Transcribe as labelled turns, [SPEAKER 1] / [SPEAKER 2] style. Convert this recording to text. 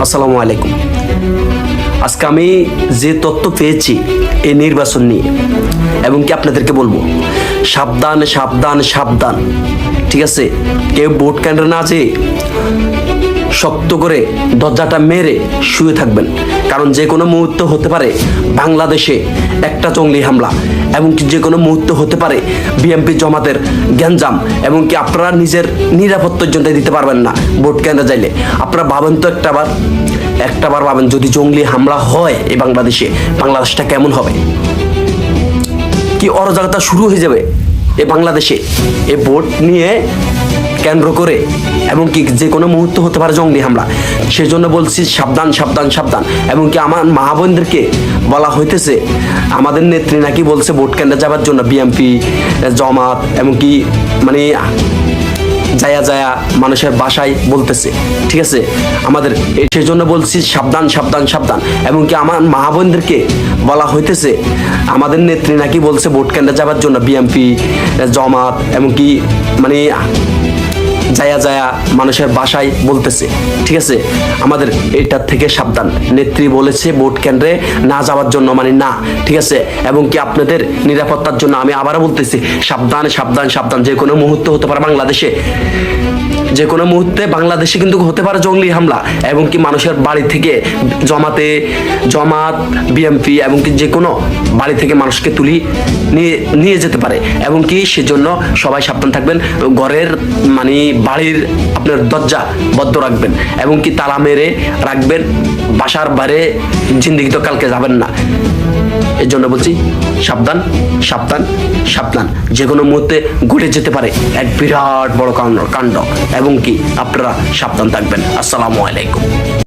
[SPEAKER 1] আসসালামু আলাইকুম। আজকে আমি যে তথ্য পেয়েছি এই নির্বাচন নিয়ে এবং কি আপনাদেরকে বলবো, সাবধান সাবধান সাবধান। ঠিক আছে, কেউ ভোট কেন্দ্রে না যেয়ে শক্ত করে দরজাটা মেরে শুয়ে থাকবেন, কারণ যে কোনো মুহূর্তে হতে পারে বাংলাদেশে একটা জঙ্গলি হামলা, এবং কি যে কোনো মুহূর্তে হতে পারে বিএনপি জামাতের গ্যাঞ্জাম, এবং কি আপনারা নিজের নিরাপত্তার জন্য দিতে পারবেন না ভোট কেন্দ্রে যাইলে। আপনারা ভাবেন তো একটাবার ভাবেন, যদি জঙ্গলি হামলা হয় এই বাংলাদেশটা কেমন হবে? কি অরাজকতা শুরু হয়ে যাবে এই বাংলাদেশে এই ভোট নিয়ে কেন্দ্র করে, এবং কি যে কোনো মুহূর্তে হতে পারে জঙ্গলি হামলা। সেই জন্য বলছি সাবধান সাবধান সাবধান। এবং কি আমার মা বোনদেরকে বলা হইতেছে, আমাদের নেত্রী নাকি বলছে ভোট কেন্দ্রে যাবার জন্য বিএনপি জামাত, এবং কি মানে যায়া মানুষের বাসায় বলতেছে। ঠিক আছে, আমাদের সেই জন্য বলছি সাবধান সাবধান সাবধান। এবং কি আমার মা বোনদেরকে বলা হইতেছে, আমাদের নেত্রী নাকি বলছে ভোট কেন্দ্রে যাবার জন্য বিএনপি জামাত, এবং কি মানে যায়া মানুষের বাসায় বলতেছে। ঠিক আছে, আমাদের এটার থেকে সাবধান। নেত্রী বলেছে ভোট কেন্দ্রে না যাওয়ার জন্য, মানে না। ঠিক আছে, এবং কি আপনাদের নিরাপত্তার জন্য আমি আবারও বলতেছি সাবধান সাবধান সাবধান। যে কোনো মুহূর্তে হতে পারে যে কোনো মুহূর্তে বাংলাদেশে কিন্তু হতে পারে জঙ্গলি হামলা, এবং কি মানুষের বাড়ি থেকে জামাত বিএনপি, এবং কি যে কোনো বাড়ি থেকে মানুষকে নিয়ে যেতে পারে। এবং কি সেজন্য সবাই সাবধান থাকবেন। ঘরের মানে বাড়ির আপনার দরজা বদ্ধ রাখবেন, এবং কি তালা মেরে রাখবেন। বাসার বাইরে জিন্দিগি তো কালকে যাবেন না। এর জন্য বলছি সাবধান সাবধান সাবধান। যে কোনো মুহূর্তে ঘটে যেতে পারে এক বিরাট বড় কাণ্ড, এবং কি আপনারা সাবধান থাকবেন। আসসালামু আলাইকুম।